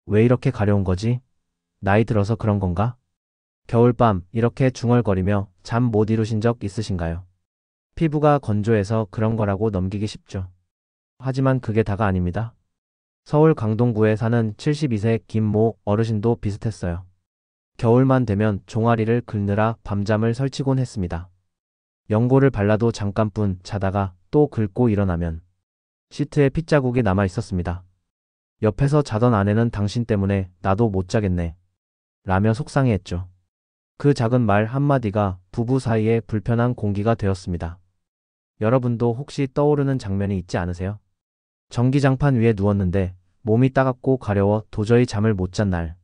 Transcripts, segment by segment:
왜 이렇게 가려운 거지? 나이 들어서 그런 건가? 겨울밤 이렇게 중얼거리며 잠 못 이루신 적 있으신가요? 피부가 건조해서 그런 거라고 넘기기 쉽죠. 하지만 그게 다가 아닙니다. 서울 강동구에 사는 72세 김모 어르신도 비슷했어요. 겨울만 되면 종아리를 긁느라 밤잠을 설치곤 했습니다. 연고를 발라도 잠깐뿐 자다가 또 긁고 일어나면 시트에 핏자국이 남아 있었습니다. 옆에서 자던 아내는 당신 때문에 나도 못 자겠네 라며 속상해했죠. 그 작은 말 한마디가 부부 사이에 불편한 공기가 되었습니다. 여러분도 혹시 떠오르는 장면이 있지 않으세요? 전기장판 위에 누웠는데 몸이 따갑고 가려워 도저히 잠을 못 잔 날.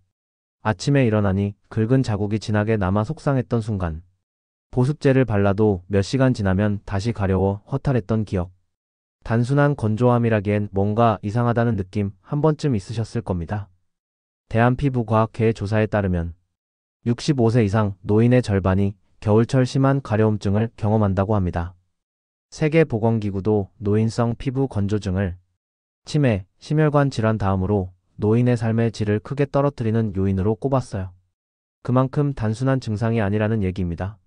아침에 일어나니 긁은 자국이 진하게 남아 속상했던 순간. 보습제를 발라도 몇 시간 지나면 다시 가려워 허탈했던 기억. 단순한 건조함이라기엔 뭔가 이상하다는 느낌 한 번쯤 있으셨을 겁니다. 대한피부과학회 조사에 따르면 65세 이상 노인의 절반이 겨울철 심한 가려움증을 경험한다고 합니다. 세계보건기구도 노인성 피부 건조증을 치매, 심혈관 질환 다음으로 노인의 삶의 질을 크게 떨어뜨리는 요인으로 꼽았어요. 그만큼 단순한 증상이 아니라는 얘기입니다.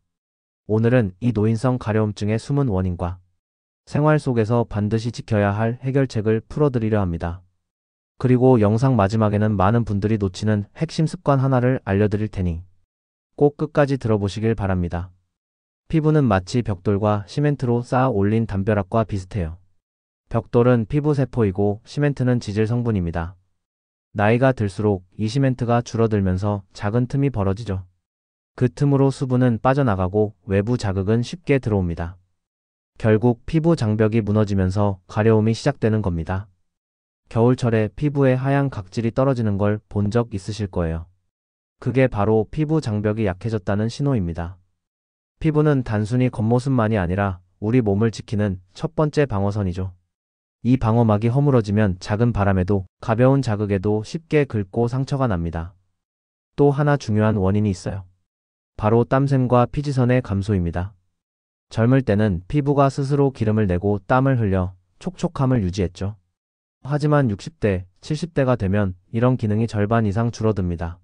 오늘은 이 노인성 가려움증의 숨은 원인과 생활 속에서 반드시 지켜야 할 해결책을 풀어드리려 합니다. 그리고 영상 마지막에는 많은 분들이 놓치는 핵심 습관 하나를 알려드릴 테니 꼭 끝까지 들어보시길 바랍니다. 피부는 마치 벽돌과 시멘트로 쌓아 올린 담벼락과 비슷해요. 벽돌은 피부 세포이고 시멘트는 지질 성분입니다. 나이가 들수록 이 시멘트가 줄어들면서 작은 틈이 벌어지죠. 그 틈으로 수분은 빠져나가고 외부 자극은 쉽게 들어옵니다. 결국 피부 장벽이 무너지면서 가려움이 시작되는 겁니다. 겨울철에 피부에 하얀 각질이 떨어지는 걸 본 적 있으실 거예요. 그게 바로 피부 장벽이 약해졌다는 신호입니다. 피부는 단순히 겉모습만이 아니라 우리 몸을 지키는 첫 번째 방어선이죠. 이 방어막이 허물어지면 작은 바람에도 가벼운 자극에도 쉽게 긁고 상처가 납니다. 또 하나 중요한 원인이 있어요. 바로 땀샘과 피지선의 감소입니다. 젊을 때는 피부가 스스로 기름을 내고 땀을 흘려 촉촉함을 유지했죠. 하지만 60대, 70대가 되면 이런 기능이 절반 이상 줄어듭니다.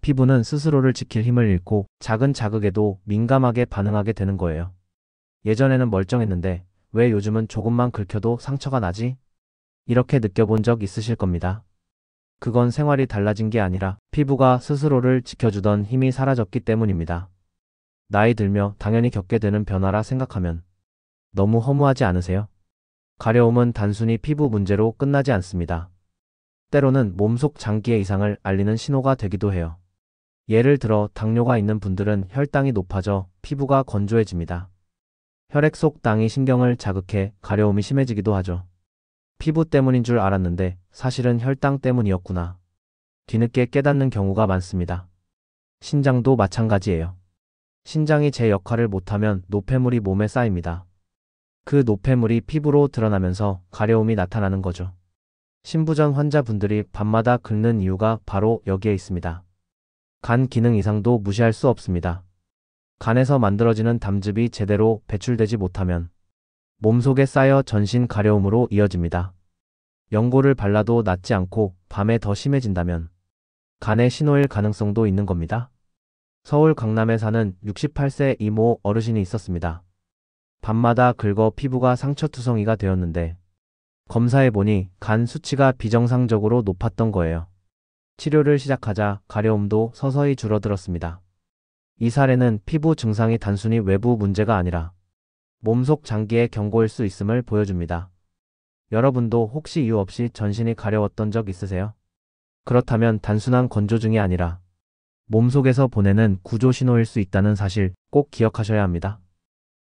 피부는 스스로를 지킬 힘을 잃고 작은 자극에도 민감하게 반응하게 되는 거예요. 예전에는 멀쩡했는데 왜 요즘은 조금만 긁혀도 상처가 나지? 이렇게 느껴본 적 있으실 겁니다. 그건 생활이 달라진 게 아니라 피부가 스스로를 지켜주던 힘이 사라졌기 때문입니다. 나이 들며 당연히 겪게 되는 변화라 생각하면 너무 허무하지 않으세요? 가려움은 단순히 피부 문제로 끝나지 않습니다. 때로는 몸속 장기의 이상을 알리는 신호가 되기도 해요. 예를 들어 당뇨가 있는 분들은 혈당이 높아져 피부가 건조해집니다. 혈액 속 당이 신경을 자극해 가려움이 심해지기도 하죠. 피부 때문인 줄 알았는데 사실은 혈당 때문이었구나. 뒤늦게 깨닫는 경우가 많습니다. 신장도 마찬가지예요. 신장이 제 역할을 못하면 노폐물이 몸에 쌓입니다. 그 노폐물이 피부로 드러나면서 가려움이 나타나는 거죠. 신부전 환자분들이 밤마다 긁는 이유가 바로 여기에 있습니다. 간 기능 이상도 무시할 수 없습니다. 간에서 만들어지는 담즙이 제대로 배출되지 못하면 몸속에 쌓여 전신 가려움으로 이어집니다. 연고를 발라도 낫지 않고 밤에 더 심해진다면 간의 신호일 가능성도 있는 겁니다. 서울 강남에 사는 68세 이모 어르신이 있었습니다. 밤마다 긁어 피부가 상처투성이가 되었는데 검사해보니 간 수치가 비정상적으로 높았던 거예요. 치료를 시작하자 가려움도 서서히 줄어들었습니다. 이 사례는 피부 증상이 단순히 외부 문제가 아니라 몸속 장기의 경고일 수 있음을 보여줍니다. 여러분도 혹시 이유 없이 전신이 가려웠던 적 있으세요? 그렇다면 단순한 건조증이 아니라 몸속에서 보내는 구조 신호일 수 있다는 사실 꼭 기억하셔야 합니다.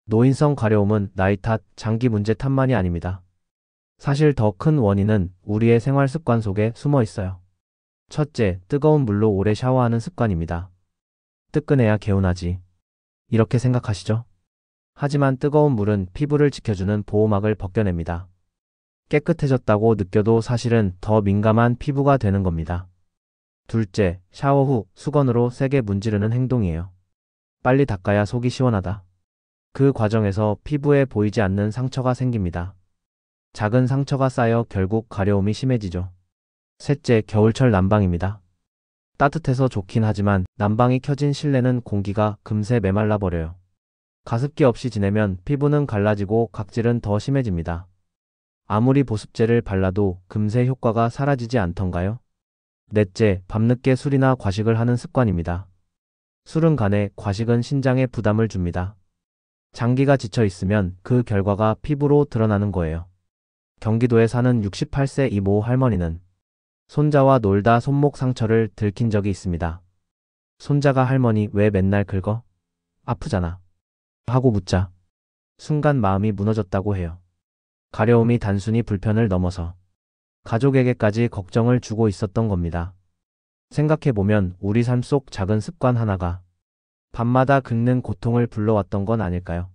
노인성 가려움은 나이 탓, 장기 문제 탓만이 아닙니다. 사실 더 큰 원인은 우리의 생활 습관 속에 숨어 있어요. 첫째, 뜨거운 물로 오래 샤워하는 습관입니다. 뜨끈해야 개운하지. 이렇게 생각하시죠? 하지만 뜨거운 물은 피부를 지켜주는 보호막을 벗겨냅니다. 깨끗해졌다고 느껴도 사실은 더 민감한 피부가 되는 겁니다. 둘째, 샤워 후 수건으로 세게 문지르는 행동이에요. 빨리 닦아야 속이 시원하다. 그 과정에서 피부에 보이지 않는 상처가 생깁니다. 작은 상처가 쌓여 결국 가려움이 심해지죠. 셋째, 겨울철 난방입니다. 따뜻해서 좋긴 하지만 난방이 켜진 실내는 공기가 금세 메말라 버려요. 가습기 없이 지내면 피부는 갈라지고 각질은 더 심해집니다. 아무리 보습제를 발라도 금세 효과가 사라지지 않던가요? 넷째, 밤늦게 술이나 과식을 하는 습관입니다. 술은 간에, 과식은 신장에 부담을 줍니다. 장기가 지쳐 있으면 그 결과가 피부로 드러나는 거예요. 경기도에 사는 68세 이모 할머니는 손자와 놀다 손목 상처를 들킨 적이 있습니다. 손자가 할머니 왜 맨날 긁어? 아프잖아. 하고 묻자 순간 마음이 무너졌다고 해요. 가려움이 단순히 불편을 넘어서 가족에게까지 걱정을 주고 있었던 겁니다. 생각해보면 우리 삶 속 작은 습관 하나가 밤마다 긁는 고통을 불러왔던 건 아닐까요?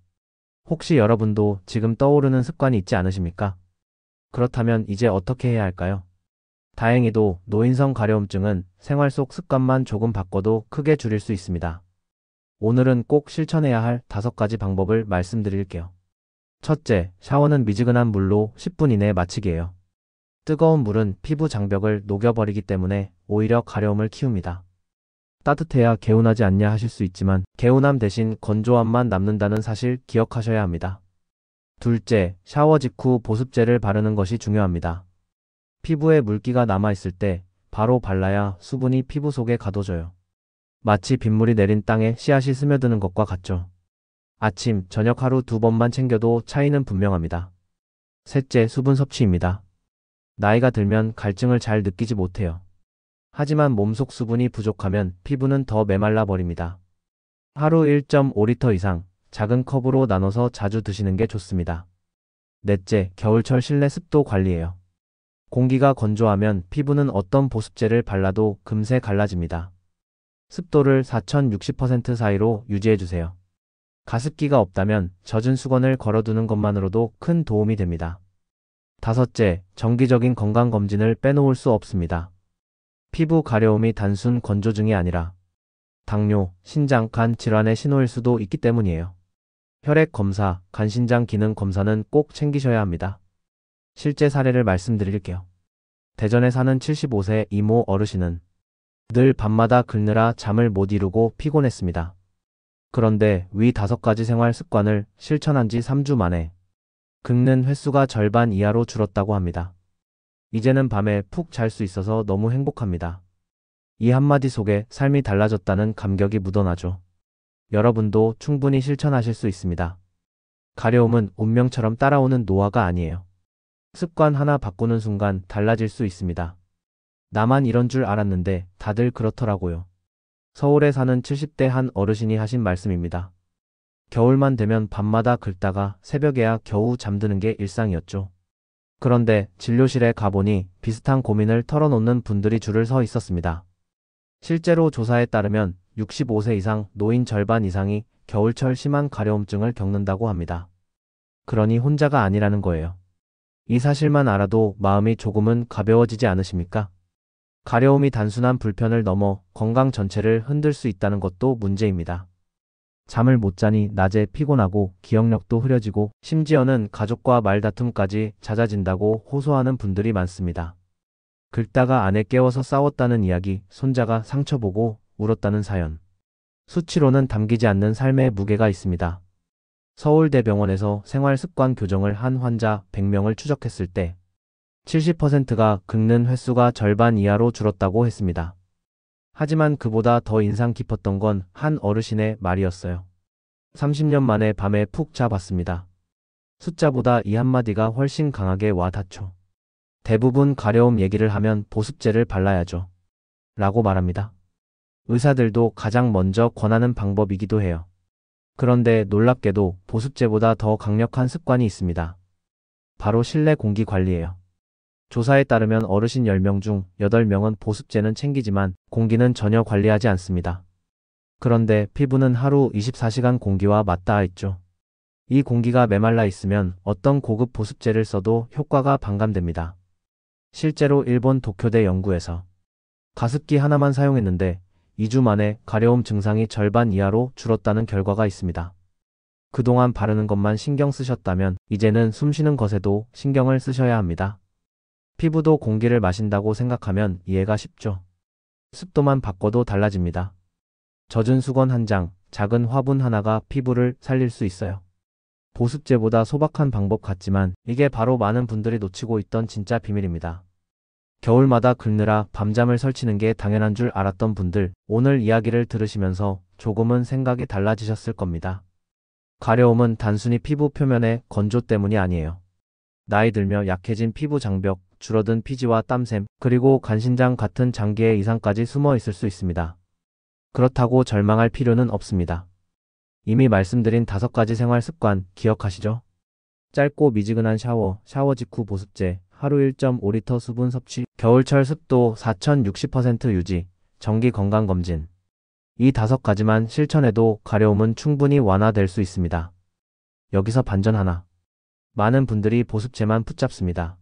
혹시 여러분도 지금 떠오르는 습관이 있지 않으십니까? 그렇다면 이제 어떻게 해야 할까요? 다행히도 노인성 가려움증은 생활 속 습관만 조금 바꿔도 크게 줄일 수 있습니다. 오늘은 꼭 실천해야 할 5가지 방법을 말씀드릴게요. 첫째, 샤워는 미지근한 물로 10분 이내에 마치기예요. 뜨거운 물은 피부 장벽을 녹여버리기 때문에 오히려 가려움을 키웁니다. 따뜻해야 개운하지 않냐 하실 수 있지만 개운함 대신 건조함만 남는다는 사실 기억하셔야 합니다. 둘째, 샤워 직후 보습제를 바르는 것이 중요합니다. 피부에 물기가 남아있을 때 바로 발라야 수분이 피부 속에 가둬져요. 마치 빗물이 내린 땅에 씨앗이 스며드는 것과 같죠. 아침, 저녁 하루 2번만 챙겨도 차이는 분명합니다. 셋째, 수분 섭취입니다. 나이가 들면 갈증을 잘 느끼지 못해요. 하지만 몸속 수분이 부족하면 피부는 더 메말라 버립니다. 하루 1.5리터 이상 작은 컵으로 나눠서 자주 드시는 게 좋습니다. 넷째, 겨울철 실내 습도 관리예요. 공기가 건조하면 피부는 어떤 보습제를 발라도 금세 갈라집니다. 습도를 4060% 사이로 유지해주세요. 가습기가 없다면 젖은 수건을 걸어두는 것만으로도 큰 도움이 됩니다. 다섯째, 정기적인 건강검진을 빼놓을 수 없습니다. 피부 가려움이 단순 건조증이 아니라 당뇨, 신장, 간 질환의 신호일 수도 있기 때문이에요. 혈액 검사, 간신장 기능 검사는 꼭 챙기셔야 합니다. 실제 사례를 말씀드릴게요. 대전에 사는 75세 이모 어르신은 늘 밤마다 긁느라 잠을 못 이루고 피곤했습니다. 그런데 위 5가지 생활 습관을 실천한 지 3주 만에 긁는 횟수가 절반 이하로 줄었다고 합니다. 이제는 밤에 푹 잘 수 있어서 너무 행복합니다. 이 한마디 속에 삶이 달라졌다는 감격이 묻어나죠. 여러분도 충분히 실천하실 수 있습니다. 가려움은 운명처럼 따라오는 노화가 아니에요. 습관 하나 바꾸는 순간 달라질 수 있습니다. 나만 이런 줄 알았는데 다들 그렇더라고요. 서울에 사는 70대 한 어르신이 하신 말씀입니다. 겨울만 되면 밤마다 긁다가 새벽에야 겨우 잠드는 게 일상이었죠. 그런데 진료실에 가보니 비슷한 고민을 털어놓는 분들이 줄을 서 있었습니다. 실제로 조사에 따르면 65세 이상 노인 절반 이상이 겨울철 심한 가려움증을 겪는다고 합니다. 그러니 혼자가 아니라는 거예요. 이 사실만 알아도 마음이 조금은 가벼워지지 않으십니까? 가려움이 단순한 불편을 넘어 건강 전체를 흔들 수 있다는 것도 문제입니다. 잠을 못 자니 낮에 피곤하고 기억력도 흐려지고 심지어는 가족과 말다툼까지 잦아진다고 호소하는 분들이 많습니다. 긁다가 아내 깨워서 싸웠다는 이야기, 손자가 상처 보고 울었다는 사연. 수치로는 담기지 않는 삶의 무게가 있습니다. 서울대병원에서 생활습관 교정을 한 환자 100명을 추적했을 때 70%가 긁는 횟수가 절반 이하로 줄었다고 했습니다. 하지만 그보다 더 인상 깊었던 건 한 어르신의 말이었어요. 30년 만에 밤에 푹 자봤습니다. 숫자보다 이 한마디가 훨씬 강하게 와 닿죠. 대부분 가려움 얘기를 하면 보습제를 발라야죠. 라고 말합니다. 의사들도 가장 먼저 권하는 방법이기도 해요. 그런데 놀랍게도 보습제보다 더 강력한 습관이 있습니다. 바로 실내 공기 관리예요. 조사에 따르면 어르신 10명 중 8명은 보습제는 챙기지만 공기는 전혀 관리하지 않습니다. 그런데 피부는 하루 24시간 공기와 맞닿아 있죠. 이 공기가 메말라 있으면 어떤 고급 보습제를 써도 효과가 반감됩니다. 실제로 일본 도쿄대 연구에서 가습기 하나만 사용했는데 2주 만에 가려움 증상이 절반 이하로 줄었다는 결과가 있습니다. 그동안 바르는 것만 신경 쓰셨다면 이제는 숨쉬는 것에도 신경을 쓰셔야 합니다. 피부도 공기를 마신다고 생각하면 이해가 쉽죠. 습도만 바꿔도 달라집니다. 젖은 수건 한 장, 작은 화분 하나가 피부를 살릴 수 있어요. 보습제보다 소박한 방법 같지만 이게 바로 많은 분들이 놓치고 있던 진짜 비밀입니다. 겨울마다 긁느라 밤잠을 설치는 게 당연한 줄 알았던 분들, 오늘 이야기를 들으시면서 조금은 생각이 달라지셨을 겁니다. 가려움은 단순히 피부 표면의 건조 때문이 아니에요. 나이 들며 약해진 피부 장벽, 줄어든 피지와 땀샘, 그리고 간신장 같은 장기의 이상까지 숨어 있을 수 있습니다. 그렇다고 절망할 필요는 없습니다. 이미 말씀드린 5가지 생활 습관 기억하시죠? 짧고 미지근한 샤워 직후 보습제, 하루 1.5리터 수분 섭취, 겨울철 습도 4060% 유지, 정기 건강검진. 이 5가지만 실천해도 가려움은 충분히 완화될 수 있습니다. 여기서 반전 하나. 많은 분들이 보습제만 붙잡습니다.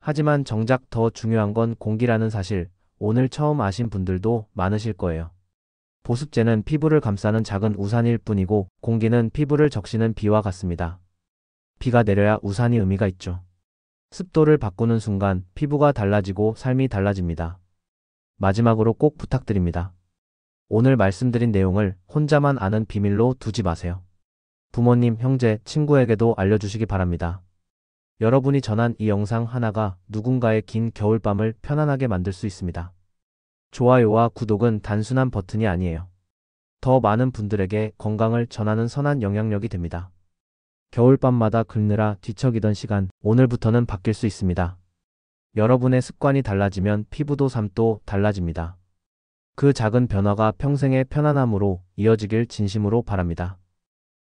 하지만 정작 더 중요한 건 공기라는 사실, 오늘 처음 아신 분들도 많으실 거예요. 보습제는 피부를 감싸는 작은 우산일 뿐이고 공기는 피부를 적시는 비와 같습니다. 비가 내려야 우산이 의미가 있죠. 습도를 바꾸는 순간 피부가 달라지고 삶이 달라집니다. 마지막으로 꼭 부탁드립니다. 오늘 말씀드린 내용을 혼자만 아는 비밀로 두지 마세요. 부모님, 형제, 친구에게도 알려주시기 바랍니다. 여러분이 전한 이 영상 하나가 누군가의 긴 겨울밤을 편안하게 만들 수 있습니다. 좋아요와 구독은 단순한 버튼이 아니에요. 더 많은 분들에게 건강을 전하는 선한 영향력이 됩니다. 겨울밤마다 긁느라 뒤척이던 시간, 오늘부터는 바뀔 수 있습니다. 여러분의 습관이 달라지면 피부도 삶도 달라집니다. 그 작은 변화가 평생의 편안함으로 이어지길 진심으로 바랍니다.